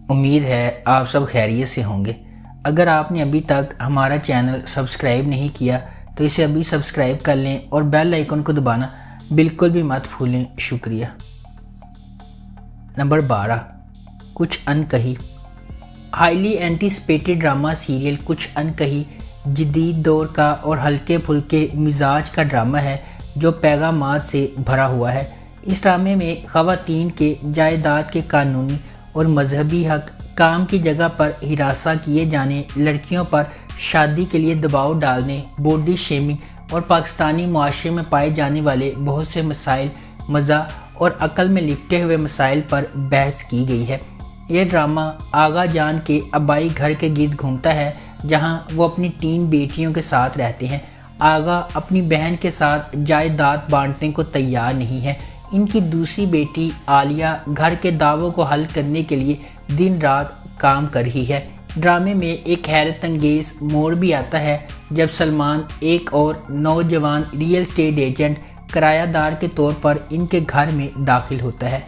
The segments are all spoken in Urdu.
امید ہے آپ سب خیریت سے ہوں گے۔ اگر آپ نے ابھی تک ہمارا چینل سبسکرائب نہیں کیا تو اسے ابھی سبسکرائب کر لیں اور بیل آئیکن کو دبانا بالکل بھی مت بھولیں۔ شکریہ۔ نمبر 12، کچھ انکہی۔ ہائیلی اینٹیسپیٹڈ ڈرامہ سیریل کچھ انکہی جدید دور کا اور ہلکے پھلکے مزاج کا ڈرامہ ہے جو پیغامات سے بھرا ہوا ہے۔ اس ڈرامے میں خواتین کے جائیداد کے قانونی اور مذہبی حق، کام کی جگہ پر ہراساں کیے جانے، لڑکیوں پر شادی کے لیے دباؤ ڈالنے، باڈی شیمنگ اور پاکستانی معاشرے میں پائے جانے والے بہت سے مسائل، مزاح اور عقل میں لپٹے ہوئے مسائل پر بحث کی گئی ہے۔ یہ ڈرامہ آغا جان کے آبائی گھر کے گرد گھومتا ہے جہاں وہ اپنی 3 بیٹیوں کے ساتھ رہتے ہیں۔ آغا اپنی بہن کے ساتھ جائیداد بانٹنے کو تیار نہیں ہے۔ ان کی دوسری بیٹی عالیہ گھر کے دعووں کو حل کرنے کے لیے دن رات کام کر رہی ہے۔ ڈرامے میں ایک حیرت انگیز موڑ بھی آتا ہے جب سلمان، ایک اور نوجوان ریئل اسٹیٹ ایجنٹ، کرایہ دار کے طور پر ان کے گھر میں داخل ہوتا ہے۔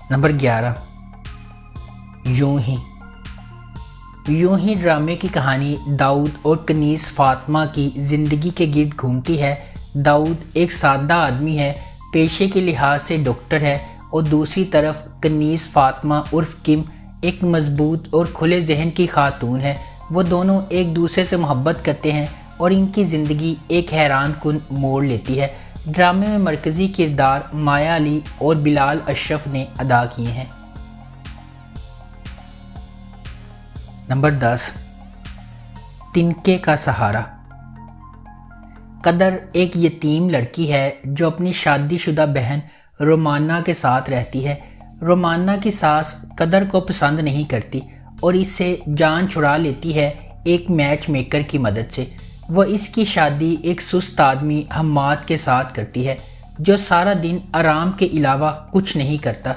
نمبر 11، یوں ہی ڈرامے کی کہانی داؤد اور کنیز فاطمہ کی زندگی کے گرد گھومتی ہے۔ داؤد ایک سادہ آدمی ہے، پیشے کے لحاظ سے ڈاکٹر ہے، اور دوسری طرف کنیز فاطمہ عرف کم ایک مضبوط اور کھلے ذہن کی خاتون ہے۔ وہ دونوں ایک دوسرے سے محبت کرتے ہیں اور ان کی زندگی ایک حیران کن موڑ لیتی ہے۔ ڈرامے میں مرکزی کردار مایا علی اور بلال اشرف نے ادا کیے ہیں۔ نمبر 10، تنکے کا سہارا۔ قدر ایک یتیم لڑکی ہے جو اپنی شادی شدہ بہن رومانہ کے ساتھ رہتی ہے۔ رومانہ کی ساس قدر کو پسند نہیں کرتی اور اس سے جان چھڑا لیتی ہے ایک میچ میکر کی مدد سے۔ وہ اس کی شادی ایک سست آدمی حماد کے ساتھ کرتی ہے جو سارا دن آرام کے علاوہ کچھ نہیں کرتا،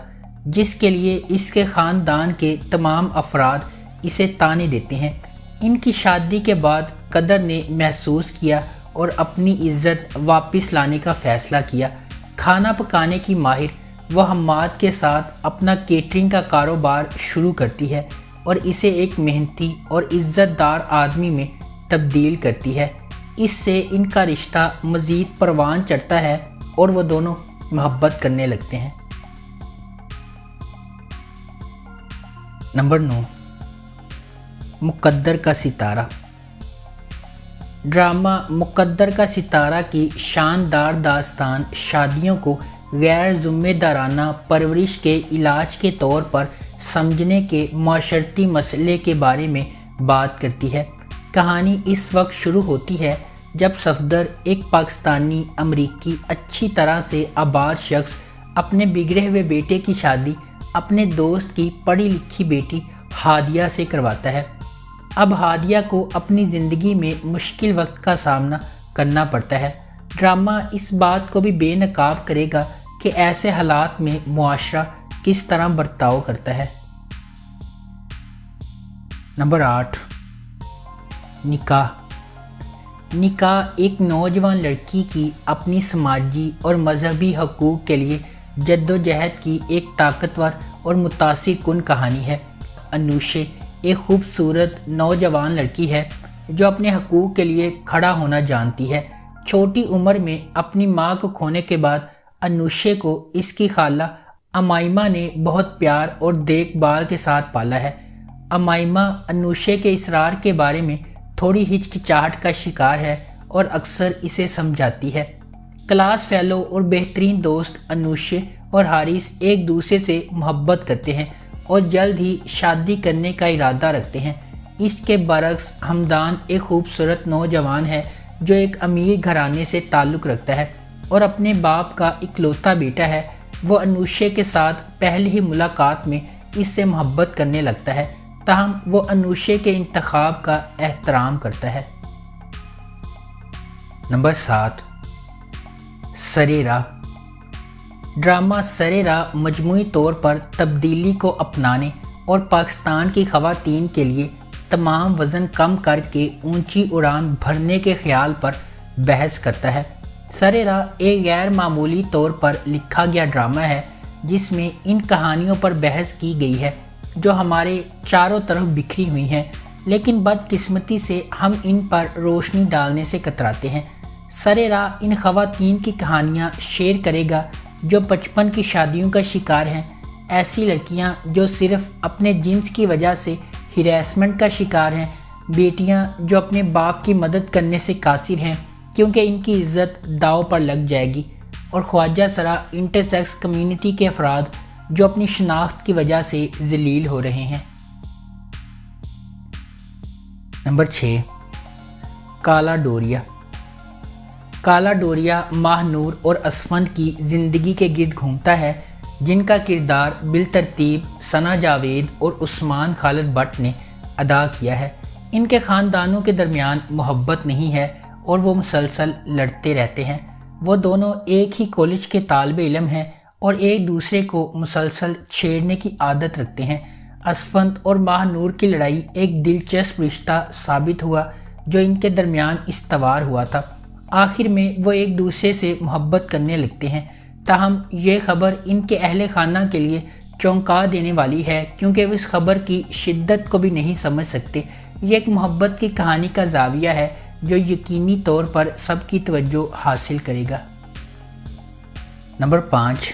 جس کے لیے اس کے خاندان کے تمام افراد اسے طعنے دیتے ہیں۔ ان کی شادی کے بعد قدر نے محسوس کیا اور اپنی عزت واپس لانے کا فیصلہ کیا۔ کھانا پکانے کی ماہر، وہ حماد کے ساتھ اپنا کیٹرنگ کا کاروبار شروع کرتی ہے اور اسے ایک محنتی اور عزت دار آدمی میں تبدیل کرتی ہے۔ اس سے ان کا رشتہ مزید پروان چڑھتا ہے اور وہ دونوں محبت کرنے لگتے ہیں۔ نمبر 9، مقدر کا ستارہ۔ ڈرامہ مقدر کا ستارہ کی شاندار داستان شادیوں کو غیر ذمہ دارانہ پرورش کے علاج کے طور پر سمجھنے کے معاشرتی مسئلے کے بارے میں بات کرتی ہے۔ کہانی اس وقت شروع ہوتی ہے جب صفدر، ایک پاکستانی امریکی اچھی طرح سے آباد شخص، اپنے بگڑے ہوئے بیٹے کی شادی اپنے دوست کی پڑھی لکھی بیٹی ہادیہ سے کرواتا ہے۔ اب ہادیہ کو اپنی زندگی میں مشکل وقت کا سامنا کرنا پڑتا ہے۔ ڈرامہ اس بات کو بھی بے نقاب کرے گا کہ ایسے حالات میں معاشرہ کس طرح برتاؤ کرتا ہے۔ نمبر 8، نکاح ایک نوجوان لڑکی کی اپنی سماجی اور مذہبی حقوق کے لیے جدوجہد کی ایک طاقتور اور متاثر کن کہانی ہے۔ انوشے ایک خوبصورت نوجوان لڑکی ہے جو اپنے حقوق کے لیے کھڑا ہونا جانتی ہے۔ چھوٹی عمر میں اپنی ماں کو کھونے کے بعد انوشے کو اس کی خالہ امائمہ نے بہت پیار اور دیکھ بھال کے ساتھ پالا ہے۔ امائمہ انوشے کے اصرار کے بارے میں تھوڑی ہچکچاہٹ کا شکار ہے اور اکثر اسے سمجھاتی ہے۔ کلاس فیلو اور بہترین دوست انوشے اور حارث ایک دوسرے سے محبت کرتے ہیں اور جلد ہی شادی کرنے کا ارادہ رکھتے ہیں۔ اس کے برعکس حمدان ایک خوبصورت نوجوان ہے جو ایک امیر گھرانے سے تعلق رکھتا ہے اور اپنے باپ کا اکلوتا بیٹا ہے۔ وہ انوشے کے ساتھ پہلی ہی ملاقات میں اس سے محبت کرنے لگتا ہے، تاہم وہ انوشے کے انتخاب کا احترام کرتا ہے۔ نمبر 7، سرِ راہ۔ ڈرامہ سرِ راہ مجموعی طور پر تبدیلی کو اپنانے اور پاکستان کی خواتین کے لیے تمام وزن کم کر کے اونچی اڑان بھرنے کے خیال پر بحث کرتا ہے۔ سرِ راہ ایک غیر معمولی طور پر لکھا گیا ڈرامہ ہے جس میں ان کہانیوں پر بحث کی گئی ہے جو ہمارے چاروں طرف بکھری ہوئی ہیں، لیکن بدقسمتی سے ہم ان پر روشنی ڈالنے سے کتراتے ہیں۔ سر راہ ان خواتین کی کہانیاں شیئر کرے گا جو بچپن کی شادیوں کا شکار ہیں، ایسی لڑکیاں جو صرف اپنے جنس کی وجہ سے ہراسمنٹ کا شکار ہیں، بیٹیاں جو اپنے باپ کی مدد کرنے سے قاصر ہیں کیونکہ ان کی عزت داؤ پر لگ جائے گی، اور خواجہ سرا انٹرسیکس کمیونٹی کے افراد جو اپنی شناخت کی وجہ سے ذلیل ہو رہے ہیں۔ نمبر 6، کالا ڈوریا۔ کالا ڈوریا ماہ نور اور اسفند کی زندگی کے گرد گھومتا ہے، جن کا کردار بالترتیب ثنا جاوید اور عثمان خالد بٹ نے ادا کیا ہے۔ ان کے خاندانوں کے درمیان محبت نہیں ہے اور وہ مسلسل لڑتے رہتے ہیں۔ وہ دونوں ایک ہی کالج کے طالب علم ہیں اور ایک دوسرے کو مسلسل چھیڑنے کی عادت رکھتے ہیں۔ اسفند اور ماہ نور کی لڑائی ایک دلچسپ رشتہ ثابت ہوا جو ان کے درمیان استوار ہوا تھا۔ آخر میں وہ ایک دوسرے سے محبت کرنے لگتے ہیں، تاہم یہ خبر ان کے اہل خانہ کے لیے چونکا دینے والی ہے کیونکہ وہ اس خبر کی شدت کو بھی نہیں سمجھ سکتے۔ یہ ایک محبت کی کہانی کا زاویہ ہے جو یقینی طور پر سب کی توجہ حاصل کرے گا۔ نمبر 5،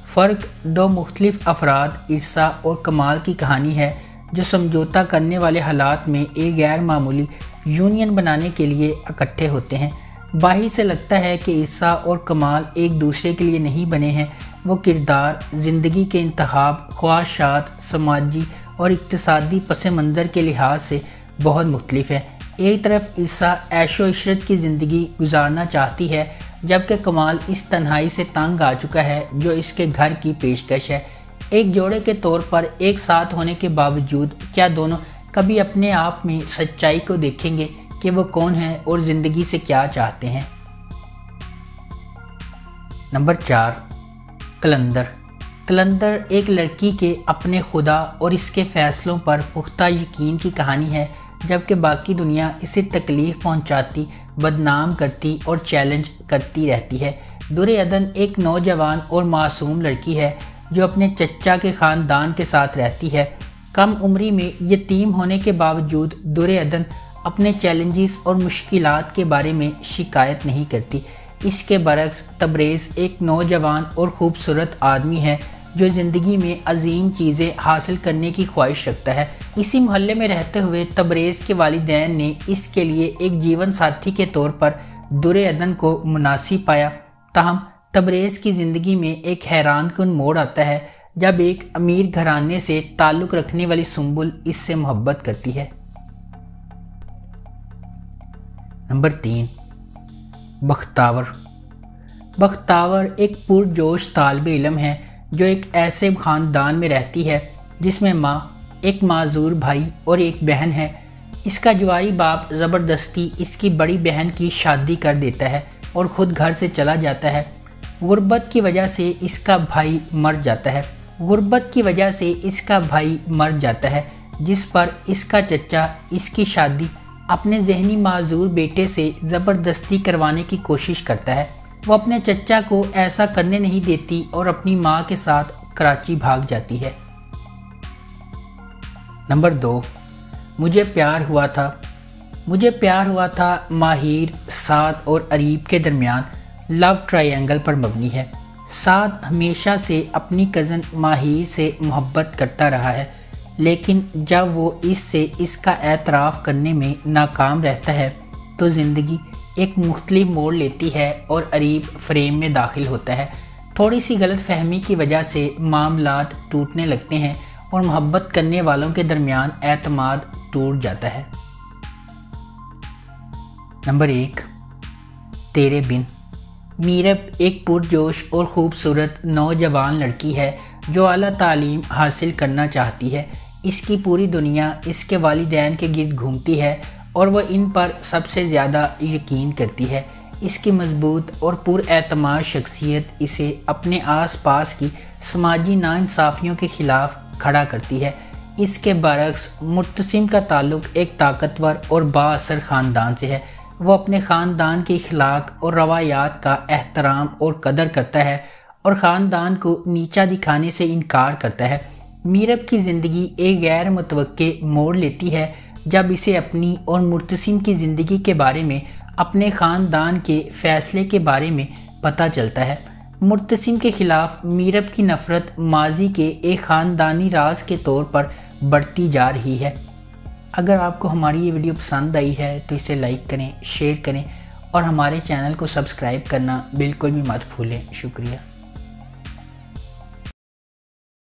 فرق دو مختلف افراد عرصہ اور کمال کی کہانی ہے جو سمجھوتہ کرنے والے حالات میں ایک غیر معمولی یونین بنانے کے لیے اکٹھے ہوتے ہیں۔ باہر سے لگتا ہے کہ عرصہ اور کمال ایک دوسرے کے لیے نہیں بنے ہیں، وہ کردار، زندگی کے انتخاب، خواہشات، سماجی اور اقتصادی پس منظر کے لحاظ سے بہت مختلف ہیں۔ ایک طرف عرصہ عیش و عشرت کی زندگی گزارنا چاہتی ہے جبکہ کمال اس تنہائی سے تنگ آ چکا ہے جو اس کے گھر کی پیشکش ہے۔ ایک جوڑے کے طور پر ایک ساتھ ہونے کے باوجود کیا دونوں کبھی اپنے آپ میں سچائی کو دیکھیں گے کہ وہ کون ہیں اور زندگی سے کیا چاہتے ہیں؟ نمبر 4، قلندر ایک لڑکی کے اپنے خدا اور اس کے فیصلوں پر پختہ یقین کی کہانی ہے جبکہ باقی دنیا اسے تکلیف پہنچاتی، بدنام کرتی اور چیلنج کرتی رہتی ہے۔ در عدن ایک نوجوان اور معصوم لڑکی ہے جو اپنے چچا کے خاندان کے ساتھ رہتی ہے۔ کم عمری میں یتیم ہونے کے باوجود در عدن اپنے چیلنجز اور مشکلات کے بارے میں شکایت نہیں کرتی۔ اس کے برعکس تبریز ایک نوجوان اور خوبصورت آدمی ہے جو زندگی میں عظیم چیزیں حاصل کرنے کی خواہش رکھتا ہے۔ اسی محلے میں رہتے ہوئے تبریز کے والدین نے اس کے لیے ایک جیون ساتھی کے طور پر در عدن کو مناسب پایا، تاہم تبریز کی زندگی میں ایک حیران کن موڑ آتا ہے جب ایک امیر گھرانے سے تعلق رکھنے والی سنبل اس سے محبت کرتی ہے۔ نمبر 3، بختاور ایک پرجوش طالب علم ہے جو ایک ایسے خاندان میں رہتی ہے جس میں ماں، ایک معذور بھائی اور ایک بہن ہے۔ اس کا جواری باپ زبردستی اس کی بڑی بہن کی شادی کر دیتا ہے اور خود گھر سے چلا جاتا ہے۔ غربت کی وجہ سے اس کا بھائی مر جاتا ہے جس پر اس کا چچا اس کی شادی اپنے ذہنی معذور بیٹے سے زبردستی کروانے کی کوشش کرتا ہے۔ وہ اپنے چچا کو ایسا کرنے نہیں دیتی اور اپنی ماں کے ساتھ کراچی بھاگ جاتی ہے۔ نمبر 2، مجھے پیار ہوا تھا ماہر، سعد اور اریب کے درمیان لو ٹرائینگل پر مبنی ہے۔ سعد ہمیشہ سے اپنی کزن ماہر سے محبت کرتا رہا ہے، لیکن جب وہ اس کا اعتراف کرنے میں ناکام رہتا ہے تو زندگی ایک مختلف موڑ لیتی ہے اور اریب فریم میں داخل ہوتا ہے۔ تھوڑی سی غلط فہمی کی وجہ سے معاملات ٹوٹنے لگتے ہیں اور محبت کرنے والوں کے درمیان اعتماد ٹوٹ جاتا ہے۔ نمبر 1، تیرے بن۔ میرب ایک پرجوش اور خوبصورت نوجوان لڑکی ہے جو اعلیٰ تعلیم حاصل کرنا چاہتی ہے۔ اس کی پوری دنیا اس کے والدین کے گرد گھومتی ہے اور وہ ان پر سب سے زیادہ یقین کرتی ہے۔ اس کی مضبوط اور پر اعتماد شخصیت اسے اپنے آس پاس کی سماجی ناانصافیوں کے خلاف کھڑا کرتی ہے۔ اس کے برعکس مرتسم کا تعلق ایک طاقتور اور با اثر خاندان سے ہے۔ وہ اپنے خاندان کے اخلاق اور روایات کا احترام اور قدر کرتا ہے اور خاندان کو نیچا دکھانے سے انکار کرتا ہے۔ میرب کی زندگی ایک غیر متوقع موڑ لیتی ہے جب اسے اپنی اور مرتسم کی زندگی کے بارے میں اپنے خاندان کے فیصلے کے بارے میں پتہ چلتا ہے۔ مرتسم کے خلاف میرب کی نفرت ماضی کے ایک خاندانی راز کے طور پر بڑھتی جا رہی ہے۔ اگر آپ کو ہماری یہ ویڈیو پسند آئی ہے تو اسے لائک کریں، شیئر کریں اور ہمارے چینل کو سبسکرائب کرنا بالکل بھی مت بھولیں۔ شکریہ۔